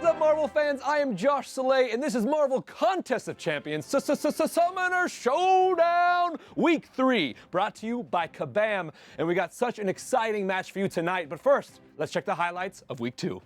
What's up, Marvel fans? I am Josh Soleil, and this is Marvel Contest of Champions Summoner Showdown Week 3, brought to you by Kabam. And we got such an exciting match for you tonight. But first, let's check the highlights of Week 2.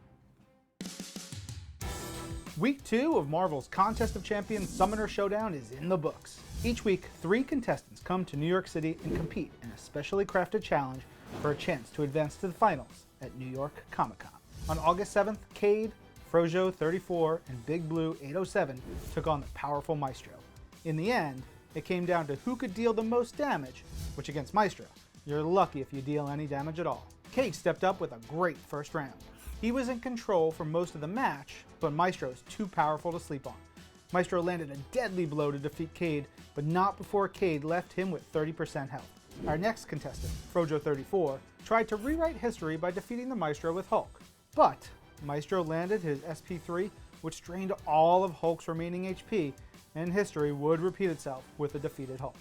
Week 2 of Marvel's Contest of Champions Summoner Showdown is in the books. Each week, 3 contestants come to New York City and compete in a specially crafted challenge for a chance to advance to the finals at New York Comic Con. On August 7th, Cade, Frojo34, and Big Blue 807 took on the powerful Maestro. In the end, it came down to who could deal the most damage, which against Maestro, you're lucky if you deal any damage at all. Cade stepped up with a great first round. He was in control for most of the match, but Maestro is too powerful to sleep on. Maestro landed a deadly blow to defeat Cade, but not before Cade left him with 30% health. Our next contestant, Frojo34, tried to rewrite history by defeating the Maestro with Hulk, but Maestro landed his SP3, which drained all of Hulk's remaining HP, and history would repeat itself with a defeated Hulk.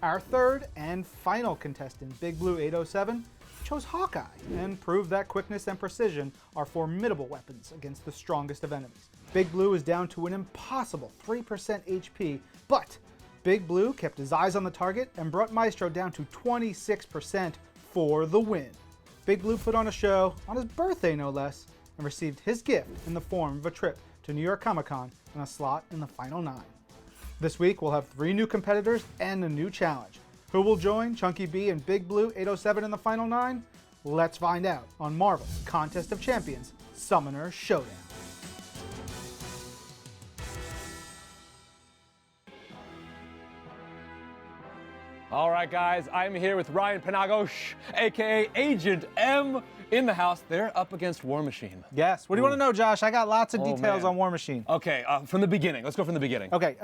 Our third and final contestant, Big Blue 807, chose Hawkeye and proved that quickness and precision are formidable weapons against the strongest of enemies. Big Blue is down to an impossible 3% HP, but Big Blue kept his eyes on the target and brought Maestro down to 26% for the win. Big Blue put on a show, on his birthday no less, and received his gift in the form of a trip to New York Comic Con and a slot in the final 9. This week we'll have 3 new competitors and a new challenge. Who will join Chunky B and Big Blue 807 in the final 9? Let's find out on Marvel's Contest of Champions Summoner Showdown. All right, guys, I'm here with Ryan Panagos, aka Agent M, in the house. They're up against War Machine. Yes. What do you want to know, Josh? I got lots of details on War Machine. Okay, from the beginning. Let's go from the beginning. Okay,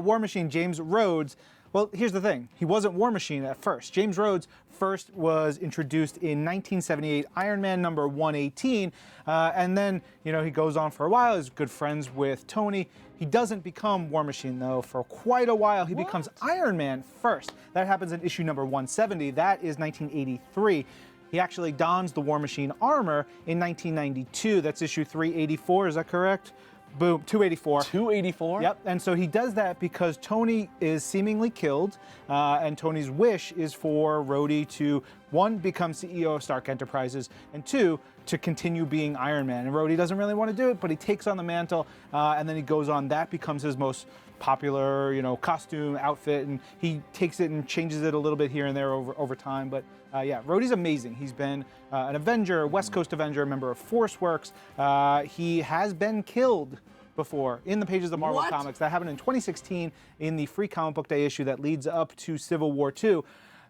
War Machine, James Rhodes. Well, here's the thing. He wasn't War Machine at first. James Rhodes first was introduced in 1978, Iron Man number 118, and then, he goes on for a while. He's good friends with Tony. He doesn't become War Machine, though. For quite a while, he becomes Iron Man first. That happens in issue number 170. That is 1983. He actually dons the War Machine armor in 1992. That's issue 384, is that correct? Boom, 284. 284? Yep, and so he does that because Tony is seemingly killed, and Tony's wish is for Rhodey to, 1, become CEO of Stark Enterprises, and 2, to continue being Iron Man. And Rhodey doesn't really want to do it, but he takes on the mantle, and then he goes on. That becomes his most popular, costume, outfit, and he takes it and changes it a little bit here and there over time. But yeah, Rhodey's amazing. He's been an Avenger, West Coast Avenger, a member of Force Works. He has been killed before in the pages of Marvel Comics. That happened in 2016 in the Free Comic Book Day issue that leads up to Civil War II.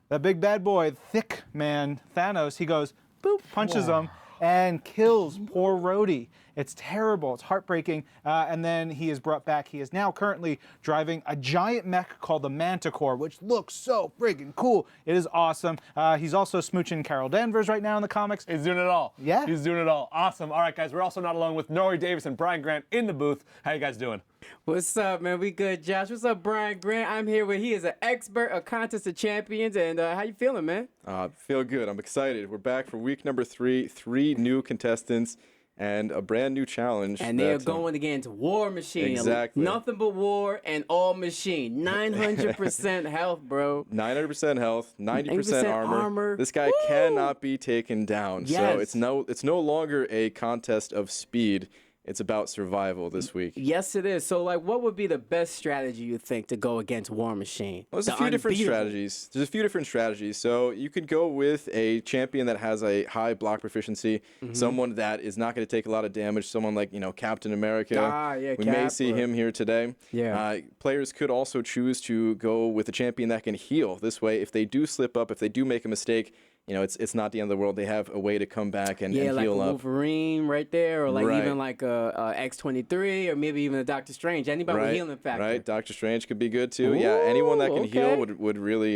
The big bad boy, thick man, Thanos, he goes, boop, punches him, and kills poor Rhodey. It's terrible, it's heartbreaking, and then he is brought back. He is now currently driving a giant mech called the Manticore, which looks so friggin' cool. It is awesome. He's also smooching Carol Danvers right now in the comics. He's doing it all. Yeah. He's doing it all. Awesome. All right, guys, we're also not alone with Nori Davis and Brian Grant in the booth. How you guys doing? What's up, man? We good, Josh. What's up, Brian Grant? I'm here with, he is an expert of Contest of Champions, and how you feeling, man? Feel good. I'm excited. We're back for week number 3, 3 new contestants, and a brand new challenge. And they are going against War Machine. Exactly. Nothing but war and all machine. 900% health, bro. 900% health, 90% armor. This guy cannot be taken down. Yes. So it's no longer a contest of speed. It's about survival this week. Yes, it is. So, what would be the best strategy you think to go against War Machine? Well, there's a few different strategies. There's a few different strategies. So you could go with a champion that has a high block proficiency, someone that is not going to take a lot of damage, someone like, Captain America. We may see him here today. Yeah. Players could also choose to go with a champion that can heal. This way, if they do slip up, if they do make a mistake, it's not the end of the world. They have a way to come back and heal like up. Wolverine right there, or even like a X-23, or maybe even a Doctor Strange. Anybody with healing factor. Right, Doctor Strange could be good too. Yeah, anyone that can heal would really,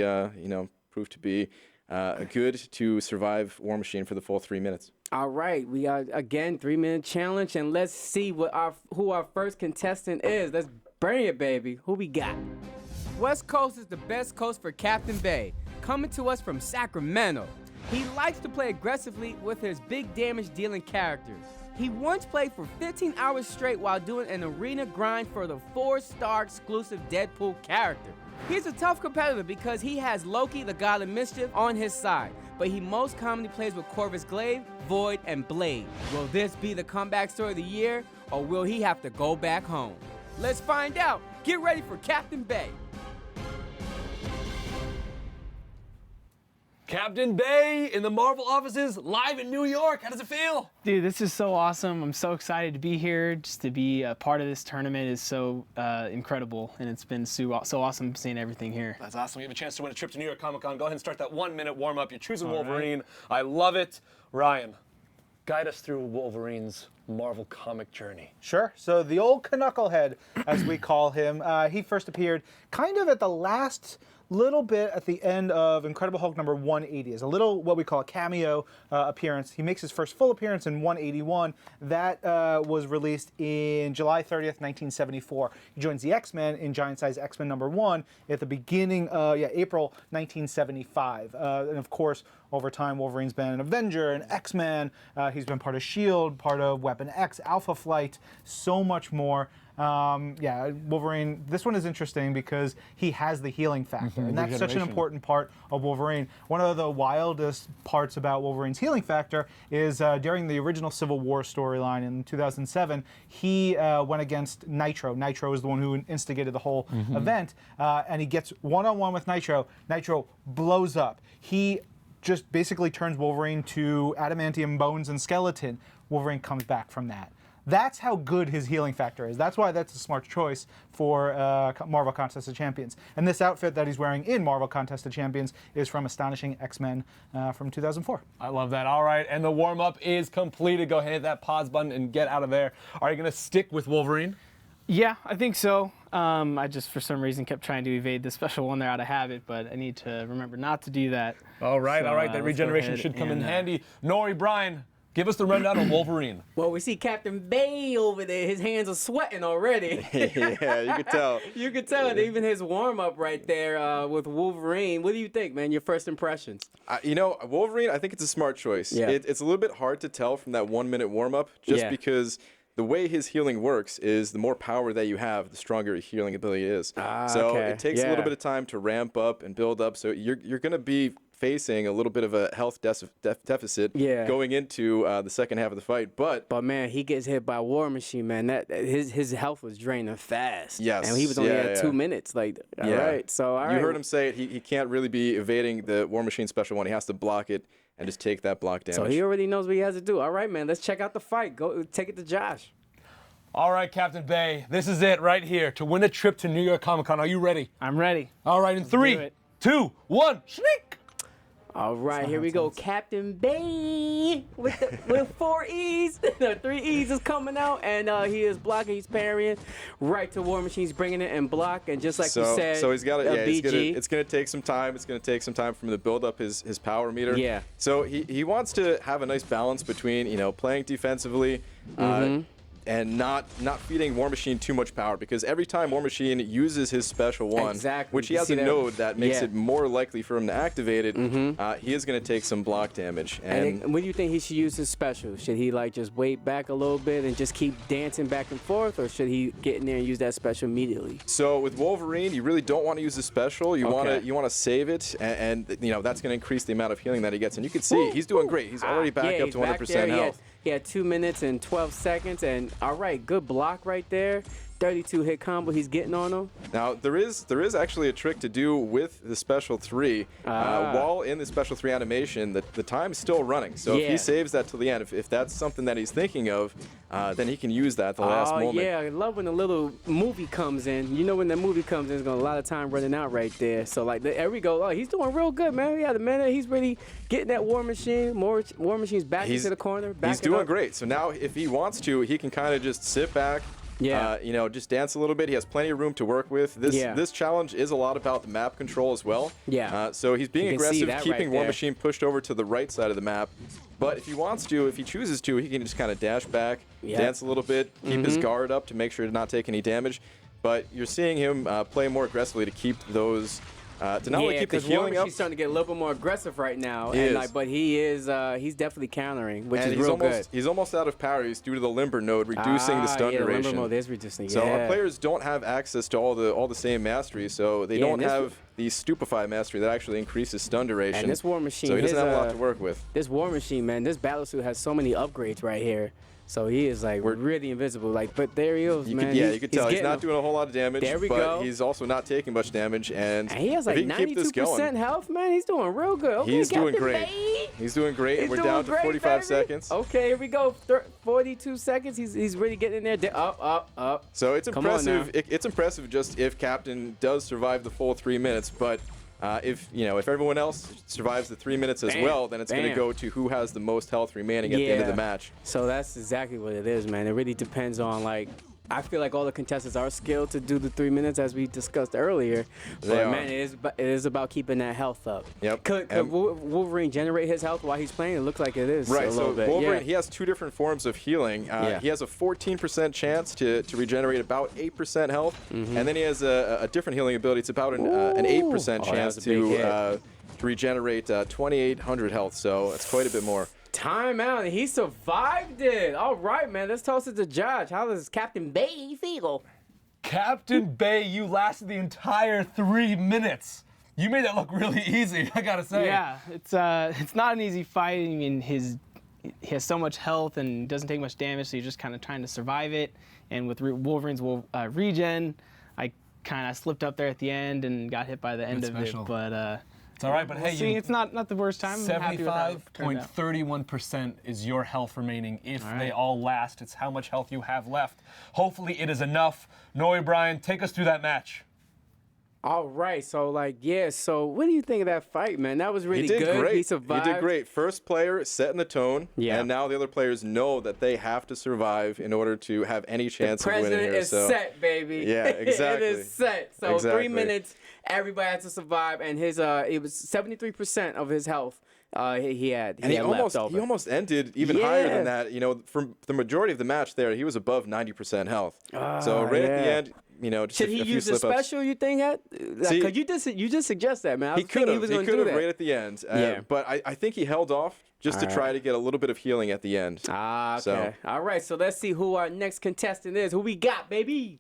prove to be good to survive War Machine for the full 3 minutes. All right, we are again 3-minute challenge, and let's see who our first contestant is. Let's bring it, baby. Who we got? West Coast is the best coast for Captain Bayeee, coming to us from Sacramento. He likes to play aggressively with his big damage dealing characters. He once played for 15 hours straight while doing an arena grind for the 4-star exclusive Deadpool character. He's a tough competitor because he has Loki, the God of Mischief, on his side, but he most commonly plays with Corvus Glaive, Void, and Blade. Will this be the comeback story of the year, or will he have to go back home? Let's find out. Get ready for Captain Bayeee. Captain Bayeee in the Marvel offices, live in New York. How does it feel? Dude, this is so awesome. I'm so excited to be here. Just to be a part of this tournament is so incredible, and it's been so awesome seeing everything here. That's awesome. We have a chance to win a trip to New York Comic Con. Go ahead and start that 1-minute warm-up. You're choosing Wolverine. Right. I love it. Ryan, guide us through Wolverine's Marvel comic journey. Sure. So the old Knucklehead, as we call him, he first appeared kind of at the last little bit at the end of Incredible Hulk number 180 as a little what we call a cameo appearance. He makes his first full appearance in 181. That was released in July 30th, 1974. He joins the X-Men in Giant Size X-Men number 1 at the beginning, April 1975. And of course, over time, Wolverine's been an Avenger, an X-Man. He's been part of S.H.I.E.L.D., part of Weapon X, Alpha Flight, so much more. Wolverine, this one is interesting because he has the healing factor, and that's such an important part of Wolverine. One of the wildest parts about Wolverine's healing factor is during the original Civil War storyline in 2007, he went against Nitro. Nitro is the one who instigated the whole event, and he gets one-on-one with Nitro. Nitro blows up. He just basically turns Wolverine to adamantium bones and skeleton. Wolverine comes back from that. That's how good his healing factor is. That's why that's a smart choice for Marvel Contest of Champions. And this outfit that he's wearing in Marvel Contest of Champions is from Astonishing X-Men from 2004. I love that. All right, and the warm-up is completed. Go ahead and hit that pause button and get out of there. Are you going to stick with Wolverine? Yeah, I think so. I just, for some reason, kept trying to evade the special one there out of habit, but I need to remember not to do that. All right, So, all right. That regeneration should come in handy. Nori, Brian, give us the rundown on Wolverine. Well, we see Captain Bayeee over there. His hands are sweating already. Yeah, you could tell. You could tell. Even his warm-up right there with Wolverine. What do you think, man? Your first impressions? Wolverine, I think it's a smart choice. Yeah. It's a little bit hard to tell from that 1-minute warm-up just because the way his healing works is the more power that you have, the stronger your healing ability is. It takes a little bit of time to ramp up and build up. So you're going to be facing a little bit of a health deficit going into the second half of the fight. But man, he gets hit by War Machine, man. That his health was draining fast. Yes. And he was only at 2 minutes. Like, all right. So, all right. You heard him say it. He can't really be evading the War Machine special one. He has to block it and just take that block damage. So he already knows what he has to do. All right, man. Let's check out the fight. Go take it to Josh. All right, Captain Bayeee, this is it right here to win a trip to New York Comic Con. Are you ready? I'm ready. All right, in 3, 2, 1, sneak! All right, here we go. Captain Bayeee with 4 E's. 3 E's is coming out, and he is blocking. He's parrying right to War Machine. He's bringing it and block, and just like you said, so he's got it. BG. It's gonna take some time. It's gonna take some time for him to build up his power meter. Yeah. So he wants to have a nice balance between playing defensively. And not feeding War Machine too much power, because every time War Machine uses his special one, which he has a node that makes it more likely for him to activate it, he is going to take some block damage. And when do you think he should use his special? Should he just wait back a little bit and just keep dancing back and forth, or should he get in there and use that special immediately? So with Wolverine, you really don't want to use the special. You want to save it, and that's going to increase the amount of healing that he gets. And you can see he's doing great. He's already back up to 100% health. He had 2 minutes and 12 seconds, and all right, good block right there. 32 hit combo he's getting on him. Now there is actually a trick to do with the special 3. While in the special 3 animation, the time is still running. So if he saves that till the end, if that's something that he's thinking of, then he can use that at the last moment. Yeah, I love when the little movie comes in. You know, when the movie comes in, there's gonna a lot of time running out right there. So there we go. Oh, he's doing real good, man. He had a minute. He's really getting that War Machine. War Machine's back into the corner. He's doing great. So now if he wants to, he can kind of just sit back. Just dance a little bit. He has plenty of room to work with. This challenge is a lot about the map control as well. So he's being aggressive, keeping War Machine pushed over to the right side of the map. But if he wants to, if he chooses to, he can just kind of dash back, dance a little bit, keep his guard up to make sure to not take any damage. But you're seeing him play more aggressively to keep those to not only keep the healing up. He's starting to get a little bit more aggressive right now. He is. Like, but he's definitely countering, which And is he's real almost, good. He's almost out of parries due to the limber node reducing the stun yeah, duration. The limber mode is reducing. So yeah. our players don't have access to all the same mastery, so they don't have the Stupefy mastery that actually increases stun duration. And this War Machine, so he doesn't have a lot to work with. This War Machine, man, this battlesuit has so many upgrades right here. So he is like really invisible. Like, but there he is, man. You could tell he's not doing a whole lot of damage. There we but go. He's also not taking much damage, and he has like 92% health, man. He's doing real good. Okay, he's doing Captain great. Bayeee. He's doing great, and we're doing down to great, 45 baby. seconds. Okay, here we go. 42 seconds. He's really getting in there. Up. So it's Come on impressive. now. It's impressive just if Captain does survive the full 3 minutes, but. If everyone else survives the 3 minutes as well, then it's going to go to who has the most health remaining at the end of the match. So that's exactly what it is, man. It really depends on, like, I feel like all the contestants are skilled to do the 3 minutes as we discussed earlier. But man, it is about keeping that health up. Yep. Could Wolverine generate his health while he's playing? It looks like it is. Right. A So little bit. Wolverine, he has 2 different forms of healing. He has a 14% chance to regenerate about 8% health, and then he has a different healing ability. It's about an 8% chance to regenerate 2,800 health. So it's quite a bit more. Time out, and he survived it. All right, man. Let's toss it to Josh. How does Captain Bayeee feel? Captain Bayeee, you lasted the entire 3 minutes. You made that look really easy, I gotta say. Yeah, it's not an easy fight. I mean, he has so much health and doesn't take much damage, so you're just kind of trying to survive it. And with Wolverine's regen, I kind of slipped up there at the end and got hit by the end of it. But it's all right, but hey, see, it's not the worst time. 75.31% is your health remaining if they all last. It's how much health you have left. Hopefully it is enough. Noe Bryan, take us through that match. All right, so so what do you think of that fight, man? That was really He did good. great. He survived. He did great. First player setting the tone, and now the other players know that they have to survive in order to have any chance of winning here. The president is set, baby. Yeah, exactly. It is set. So exactly. 3 minutes, everybody had to survive, and his it was 73% of his health. He had left over. He almost ended even higher than that. For the majority of the match there, he was above 90% health. So at the end, just should he use a special? You think? Because you just suggest that, man. He could have. He could have right at the end. But I think he held off just to try to get a little bit of healing at the end. Okay. So. All right. So let's see who our next contestant is. Who we got, baby?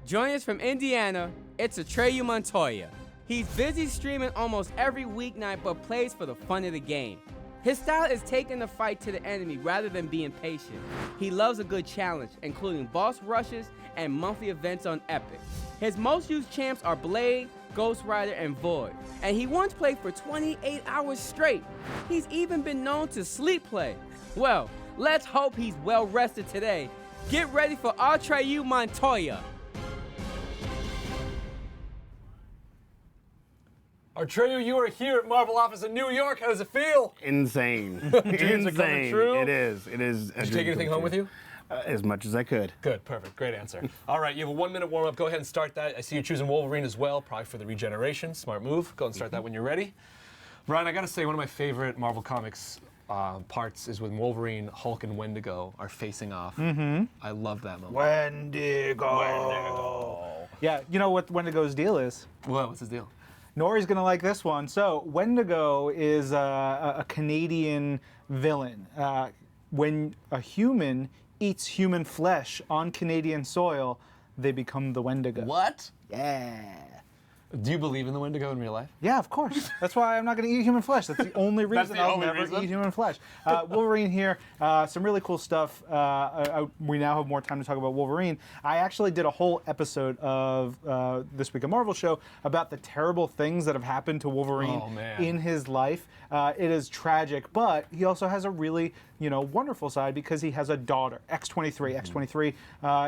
Joining us from Indiana, it's Atreyu Montoya. He's busy streaming almost every weeknight, but plays for the fun of the game. His style is taking the fight to the enemy rather than being patient. He loves a good challenge, including boss rushes and monthly events on Epic. His most used champs are Blade, Ghost Rider, and Void, and he once played for 28 hours straight. He's even been known to sleep play. Well, let's hope he's well rested today. Get ready for Atreyu Montoya. Atreyu, you are here at Marvel office in New York. How does it feel? Insane. Dreams are coming true? It is. It is. Did you take anything home with you? As much as I could. Good, perfect, great answer. All right, you have a 1 minute warm up. Go ahead and start that. I see you're choosing Wolverine as well, probably for the regeneration. Smart move. Go and start that when you're ready. Ryan, I gotta say, one of my favorite Marvel Comics parts is when Wolverine, Hulk, and Wendigo are facing off. Mm-hmm. I love that moment. Wendigo. Yeah, you know what Wendigo's deal is? Well, what's his deal? Nori's gonna like this one. So Wendigo is a Canadian villain. When a human eats human flesh on Canadian soil, they become the Wendigo. What? Yeah. Do you believe in the Wendigo in real life? Yeah, of course. That's why I'm not going to eat human flesh. That's the only reason the I'll only never reason? eat human flesh. Wolverine here, some really cool stuff. We now have more time to talk about Wolverine. I actually did a whole episode of This Week of Marvel show about the terrible things that have happened to Wolverine in his life. It is tragic, but he also has a really wonderful side because he has a daughter, X-23. X-23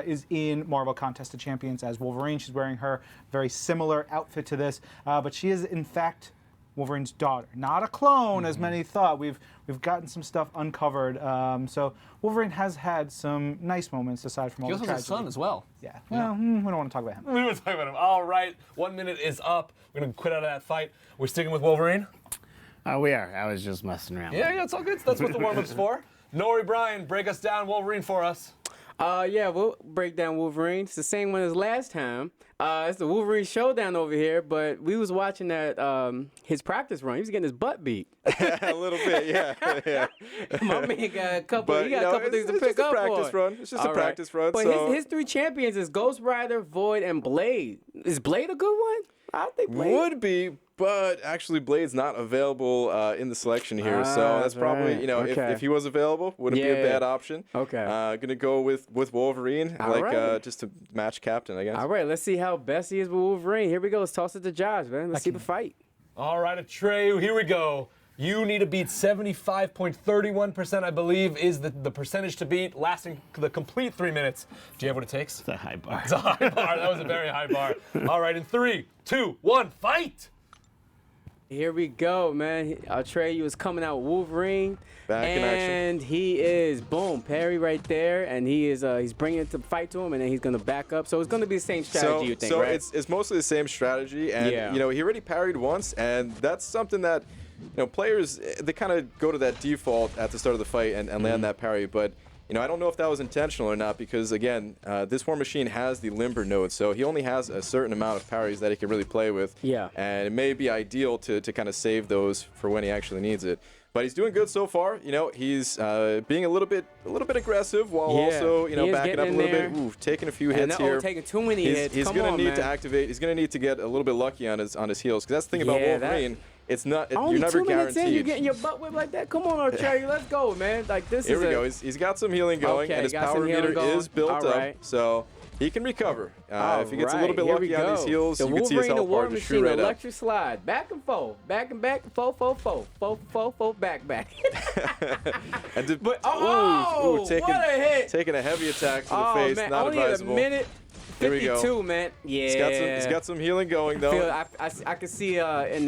is in Marvel Contest of Champions as Wolverine. She's wearing her very similar outfit to this, but she is in fact Wolverine's daughter, not a clone as many thought. We've gotten some stuff uncovered. So Wolverine has had some nice moments aside from all the tragedy. He also has a son as well. Yeah. Well, we don't want to talk about him. We don't want to talk about him. All right, 1 minute is up. We're gonna quit out of that fight. We're sticking with Wolverine. We are. I was just messing around. Yeah, it's all good. That's what the warm-up's for. Noe Bryan, break us down Wolverine for us. We'll break down Wolverine. It's the same one as last time. It's the Wolverine Showdown over here, but we was watching that his practice run. He was getting his butt beat. A little bit, yeah. My man got a couple. But, He got you a know, couple things to it's pick just a up practice on. run. It's just a All right. practice run, But so- his 3 champions is Ghost Rider, Void, and Blade. Is Blade a good one? I think Blade Would be, but actually Blade's not available in the selection here, so that's probably, right. you know, Okay. if he was available, wouldn't be a Yeah. bad option. Okay. Gonna go with Wolverine, All like right. just to match captain, I guess. All right, let's see how best he is with Wolverine. Here we go. Let's toss it to Josh, man. Let's see the fight. All right, Atreyu, here we go. You need to beat 75.31%, I believe, is the percentage to beat, lasting the complete 3 minutes. Do you have what it takes? It's a high bar. It's a high bar. That was a very high bar. All right, in 3, 2, 1, fight! Here we go, man. Atreyu is coming out Wolverine. Back in action. And he is, boom, parry right there. And he is, he's bringing it to fight to him, and then he's going to back up. So it's going to be the same strategy, you think, so right? it's mostly the same strategy, and Yeah. you know he already parried once, and that's something that you know players they kind of go to that default at the start of the fight and Mm-hmm. land that parry, but. You know, I don't know if that was intentional or not because, again, this War Machine has the limber node, so he only has a certain amount of parries that he can really play with. Yeah. And it may be ideal to kind of save those for when he actually needs it. But he's doing good so far. You know, he's being a little bit aggressive while Yeah, also, you know, he is backing up a getting little in bit. Ooh, taking a few And hits no, here. taking too many hits. He's Come gonna on, need to man. activate. He's gonna need to get a little bit lucky on his heels because that's the thing about Yeah, that- Wolverine. It's not. Only You're never 2 minutes in, you're guaranteed. getting your butt whipped like that? Come on, Atreyu, let's go, man. Like, this Here is we a... go. He's got some healing going, Okay, and his got power some healing meter going. is built All up, right. so he can recover. If he gets a little bit Alright, lucky here we on these go. heels, the you can see his Wolverine, the health War bar just Machine, shoot right up. electric slide, back and forth, back, And to, But taking, what a hit! taking a heavy attack to the Oh face, man, not only advisable. a minute Here we go. 52, man. Yeah, He's got some healing going though. I can see in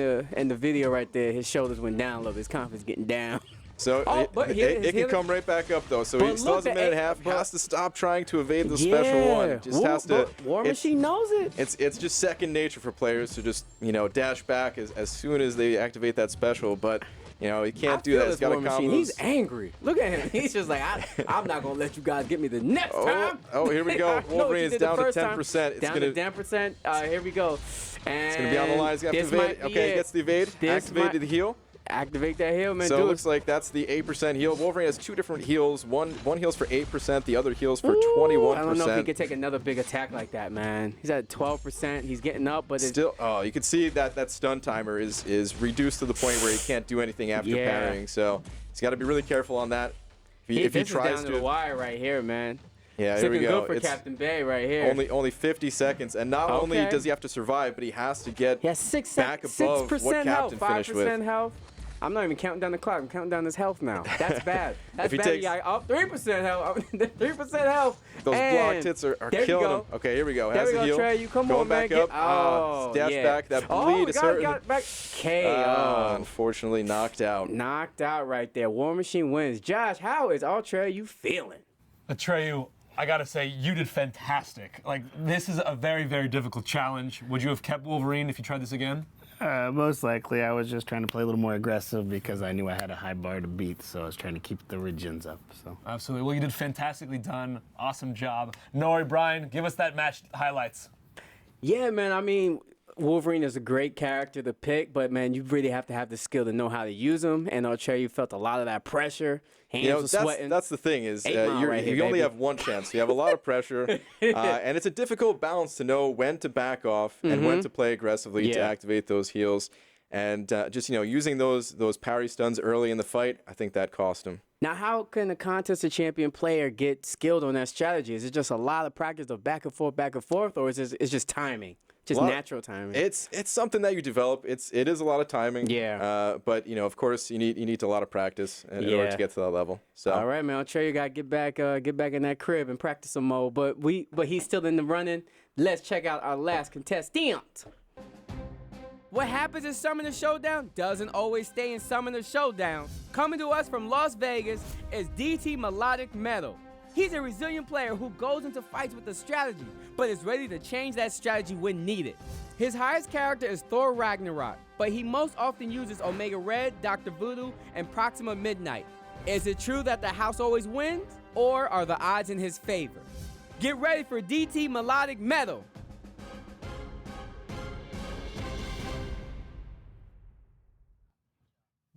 the video right there, his shoulders went down a little bit, his confidence getting down. So Oh, but it his can healing- come right back up though. So But he still has a look, minute and a the- half. He but- has to stop trying to evade the special one. Just has to. But War it's- Machine knows it. It's just second nature for players to just dash back as soon as they activate that special. But he can't do that. He's got a combo. He's angry. Look at him. He's just like, I'm not gonna let you guys get me the next time. Oh, here we go. I know what you Wolverine is did the down to first time. 10%. It's Down gonna. to 10%. Here we go. And It's gonna be on the line. He's gonna have this to evade. might be Okay, it. he gets the evade. This Activated might- the heal. Activate that heal, man. So Do it it. looks like that's the 8% heal. Wolverine has 2 different heals. One heals for 8%. The other heals for 21%. I don't know if he could take another big attack like that, man. He's at 12%. He's getting up, but it's Still, you can see that stun timer is reduced to the point where he can't do anything after Yeah. parrying. So he's got to be really careful on that. If he this is tries down to the wire right here, man. yeah, It's here we looking go. good for It's Captain Bayeee right here. only 50 seconds, and not only Okay. does he have to survive, but he has to get He has 6% back above what health, Captain finished 5% with. health. I'm not even counting down the clock. I'm counting down his health now. That's bad. That's If he bad. takes- Yeah, up 3% health. 3% health. Those And blocked hits are there you killing go. him. Okay, here we go. There Has we the go, heal. Trey. You come Going on, man. back up. Dash yeah. back. That Oh, bleed we is got hurting. it back. KO. Unfortunately, knocked out. Knocked out right there. War Machine wins. Josh, how is Trey you feeling? Atreyu, I gotta say, you did fantastic. Like, this is a very, very difficult challenge. Would you have kept Wolverine if you tried this again? Most likely, I was just trying to play a little more aggressive because I knew I had a high bar to beat, so I was trying to keep the regens up. So Absolutely. Well, you did fantastically done. Awesome job. Nori, Brian, give us that match highlights. Yeah, man. I mean, Wolverine is a great character to pick, but man, you really have to have the skill to know how to use him. And you felt a lot of that pressure. Hands were sweating. That's the thing is 8 Mile right here, you only baby. have one chance. You have a lot of pressure, and it's a difficult balance to know when to back off and when to play aggressively to Yeah. activate those heals. And just using those parry stuns early in the fight, I think that cost him. Now, how can a contest of champion player get skilled on that strategy? Is it just a lot of practice of back and forth, or is it's just timing, just natural timing? It's something that you develop. It is a lot of timing. Yeah. But of course, you need a lot of practice in order Yeah. to get to that level. So. All right, man. You gotta get back in that crib and practice some more. But he's still in the running. Let's check out our last contestant. What happens in Summoner Showdown doesn't always stay in Summoner Showdown. Coming to us from Las Vegas is DTMelodic Metal. He's a resilient player who goes into fights with a strategy, but is ready to change that strategy when needed. His highest character is Thor Ragnarok, but he most often uses Omega Red, Dr. Voodoo, and Proxima Midnight. Is it true that the house always wins, or are the odds in his favor? Get ready for DTMelodic Metal.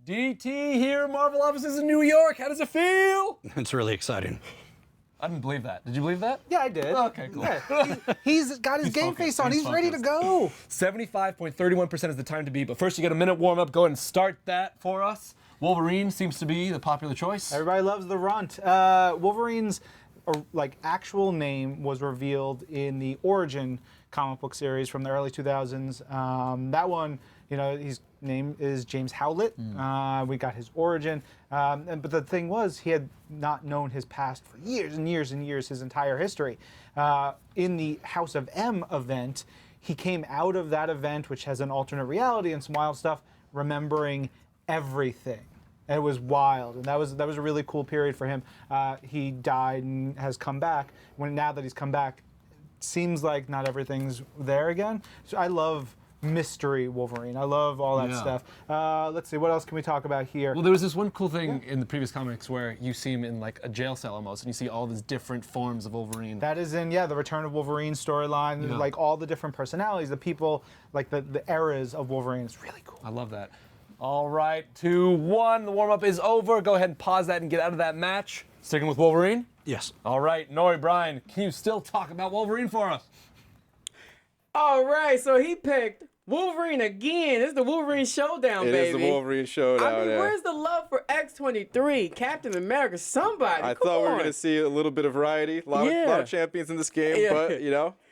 DT here in Marvel offices in New York. How does it feel? It's really exciting. I didn't believe that. Did you believe that? Yeah, I did. Okay, cool. Yeah, he's got his game face on. He's ready to go. 75.31% is the time to beat, but first you get a minute warm up. Go ahead and start that for us. Wolverine seems to be the popular choice. Everybody loves the runt. Wolverine's actual name was revealed in the Origin comic book series from the early 2000s. That one, his name is James Howlett. We got his origin. But the thing was, he had not known his past for years and years and years, his entire history. In the House of M event, he came out of that event, which has an alternate reality and some wild stuff, remembering everything. And it was wild, and that was a really cool period for him. He died and has come back. Now that he's come back, seems like not everything's there again. So I love mystery Wolverine. I love all that stuff. Let's see, what else can we talk about here? Well, there was this one cool thing in the previous comics where you see him in like a jail cell almost, and you see all these different forms of Wolverine. That is in, the Return of Wolverine storyline, like all the different personalities, the people, like the eras of Wolverine. It's really cool. I love that. All right, 2-1, the warm-up is over. Go ahead and pause that and get out of that match. Sticking with Wolverine? Yes. All right, Nori, Brian, can you still talk about Wolverine for us? All right, so he picked Wolverine again. This is the Wolverine Showdown, baby. It is the Wolverine Showdown. I mean, where's the love for X-23, Captain America, somebody? I thought we were going to see a little bit of variety. A lot of champions in this game, but,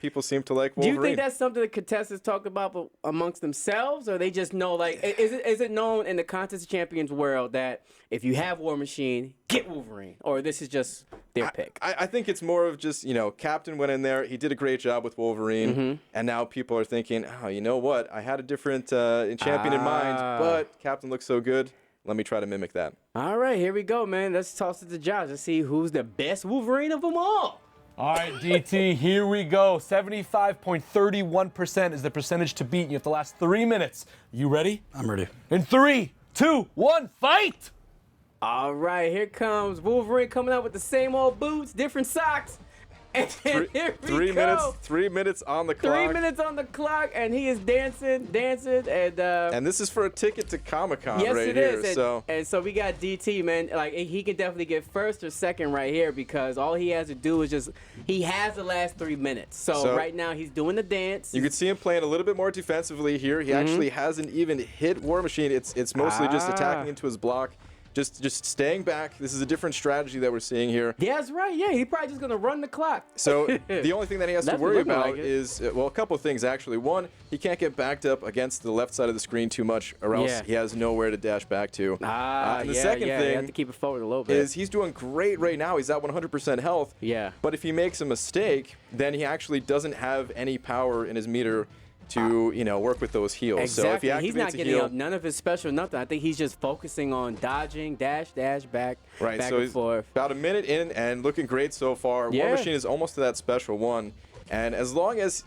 people seem to like Wolverine. Do you think that's something the contestants talk about amongst themselves, or they just know, like, is it known in the Contest of Champions world that if you have War Machine, get Wolverine, or this is just their pick? I think it's more of just, Captain went in there, he did a great job with Wolverine, and now people are thinking, oh, you know what, I had a different champion in mind, but Captain looks so good, let me try to mimic that. All right, here we go, man. Let's toss it to Josh and see who's the best Wolverine of them all. All right, DT, here we go. 75.31% is the percentage to beat. You have the last 3 minutes. You ready? I'm ready. In 3, 2, 1, fight! All right, here comes Wolverine coming out with the same old boots, different socks. And then here we go. 3 minutes on the clock. 3 minutes on the clock, and he is dancing, and this is for a ticket to Comic-Con right here. And so we got DT, man. Like, he can definitely get first or second right here because all he has to do is he has the last 3 minutes. So right now he's doing the dance. You can see him playing a little bit more defensively here. He actually hasn't even hit War Machine. It's mostly just attacking into his block. Just staying back. This is a different strategy that we're seeing here. Yeah, that's right. Yeah, he's probably just going to run the clock. So the only thing that he has to worry about is, a couple of things, actually. One, he can't get backed up against the left side of the screen too much, or else he has nowhere to dash back to. And the second thing you have to keep it forward a little bit. Is he's doing great right now. He's at 100% health. Yeah. But if he makes a mistake, then he actually doesn't have any power in his meter to work with those heals. Exactly. So if he activates he's not getting up none of his special nothing. I think he's just focusing on dodging, dash, back, right. back So and he's forth. About a minute in and looking great so far. Yeah. War Machine is almost to that special one. And as long as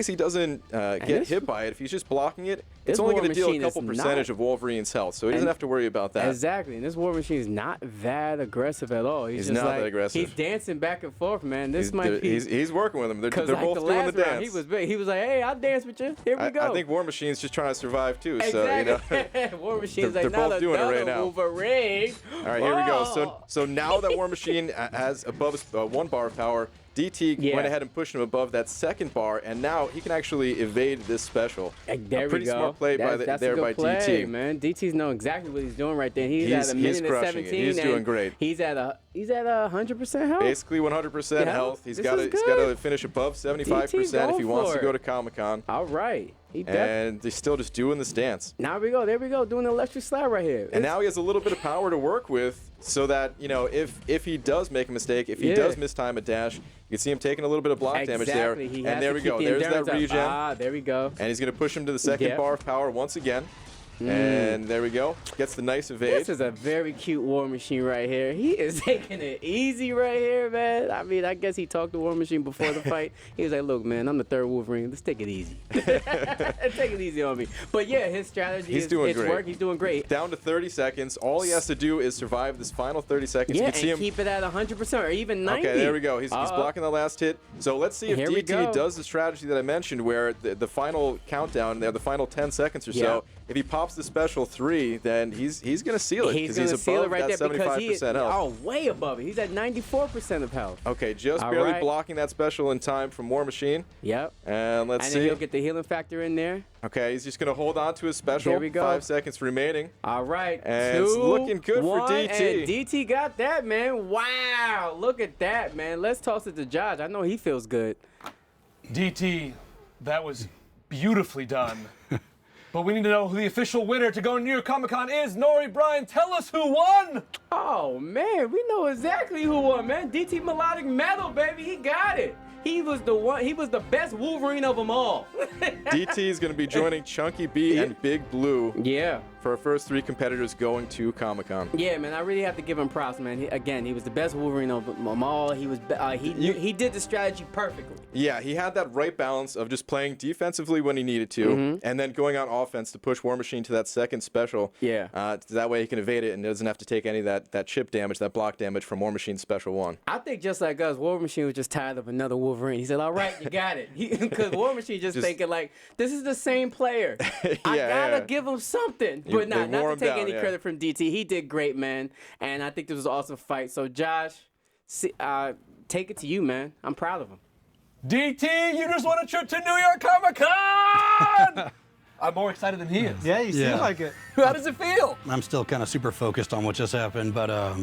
he doesn't get hit by it, if he's just blocking it, it's only going to deal a couple percentage of Wolverine's health, so he doesn't have to worry about that. Exactly, and this War Machine is not that aggressive at all. He's just not that aggressive. He's dancing back and forth, man. He's working with him. They're both doing the dance. He was like, hey, I'll dance with you. Here we go. I think War Machine's just trying to survive too. Exactly. So War Machine's they're both doing it right now. Wolverine. All right, here we go. So now that War Machine has above 1 bar of power, DT went ahead and pushed him above that 2nd bar, and now he can actually evade this special. There pretty we go. Smart play by DT. Man, DT's know exactly what he's doing right there. He's at a minute and 17. He's doing great. He's at 100% health. Basically 100% health. He's got to finish above 75% if he wants to go to Comic-Con. All right. And he's still just doing this dance. Now we go. There we go. Doing the electric slide right here. And now he has a little bit of power to work with, so that if he does make a mistake, if he does mistime a dash, you can see him taking a little bit of block damage there. And there we go. There's that regen. There we go. And he's going to push him to the 2nd bar of power once again. And there we go. Gets the nice evade. This is a very cute War Machine right here. He is taking it easy right here, man. I mean, I guess he talked to War Machine before the fight. He was like, look, man, I'm the 3rd Wolverine. Let's take it easy. Take it easy on me. But yeah, his strategy He's doing great. Down to 30 seconds. All he has to do is survive this final 30 seconds. Yeah, you can see him keep it at 100% or even 90. Okay, there we go. He's blocking the last hit. So let's see if DT does the strategy that I mentioned, where the final countdown, the final 10 seconds or so, if he pops drops the special 3, then he's going to seal it He's because going to seal it above right that there because 75% health. Oh, way above it. He's at 94% of health. Okay, just All barely right. blocking that special in time from War Machine. Yep. And let's And see. then he'll get the healing factor in there. Okay, he's just going to hold on to his special. There we go. 5 seconds remaining. All right. And 2, it's looking good for 1, DT. And DT got that, man. Wow. Look at that, man. Let's toss it to Josh. I know he feels good. DT, that was beautifully done. But we need to know who the official winner to go to New York Comic Con is. Nori, Brian, tell us who won! Oh, man. We know exactly who won, man. DTMelodic Metal, baby. He got it. He was the one. He was the best Wolverine of them all. DT is going to be joining Chunky B and Big Blue Yeah. for our first 3 competitors going to Comic-Con. Yeah, man, I really have to give him props, man. He was the best Wolverine of them all. He was, he did the strategy perfectly. Yeah, he had that right balance of just playing defensively when he needed to, and then going on offense to push War Machine to that second special. Yeah. That way he can evade it and doesn't have to take any of that chip damage, that block damage from War Machine's special 1. I think just like us, War Machine was just tired of another Wolverine. He said, all right, you got it. Because War Machine just thinking like, this is the same player. I gotta give him something. But not to take any credit from DT. He did great, man. And I think this was an awesome fight. So Josh, take it to you, man. I'm proud of him. DT, you just won a trip to New York Comic Con! I'm more excited than he is. Yeah, you seem like it. How does it feel? I'm still kind of super focused on what just happened, but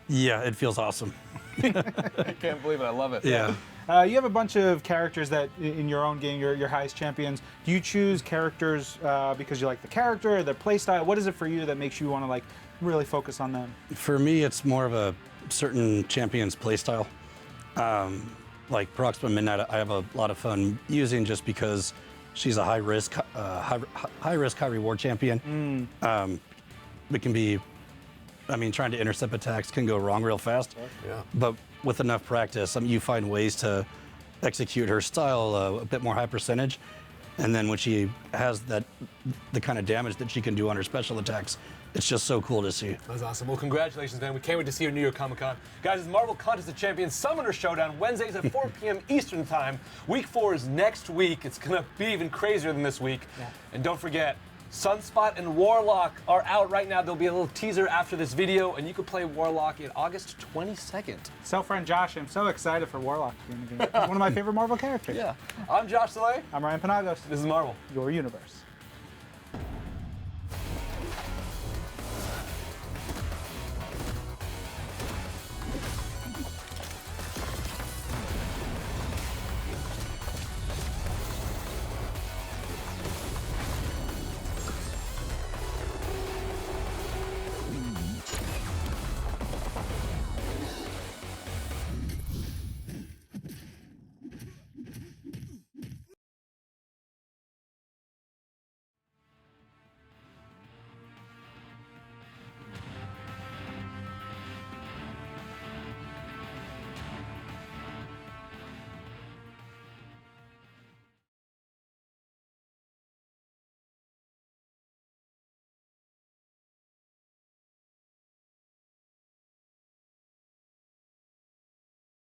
yeah, it feels awesome. I can't believe it. I love it. Yeah. You have a bunch of characters that, in your own game, your highest champions. Do you choose characters because you like the character, or their playstyle? What is it for you that makes you want to like really focus on them? For me, it's more of a certain champion's playstyle. Like Proxima Midnight, I have a lot of fun using just because she's a high risk, high reward champion. It can be, I mean, trying to intercept attacks can go wrong real fast. Yeah. But with enough practice, you find ways to execute her style a bit more high percentage. And then when she has the kind of damage that she can do on her special attacks, it's just so cool to see. That's awesome. Well, congratulations, man. We can't wait to see you at New York Comic Con. Guys, it's Marvel Contest of Champions Summoner Showdown, Wednesdays at 4 p.m. Eastern Time. Week 4 is next week. It's going to be even crazier than this week. Yeah. And don't forget, Sunspot and Warlock are out right now. There'll be a little teaser after this video, and you can play Warlock in August 22nd. So, friend Josh, I'm so excited for Warlock to be in the game. He's one of my favorite Marvel characters. Yeah. I'm Josh Soleil. I'm Ryan Penagos. This is Marvel. Your universe.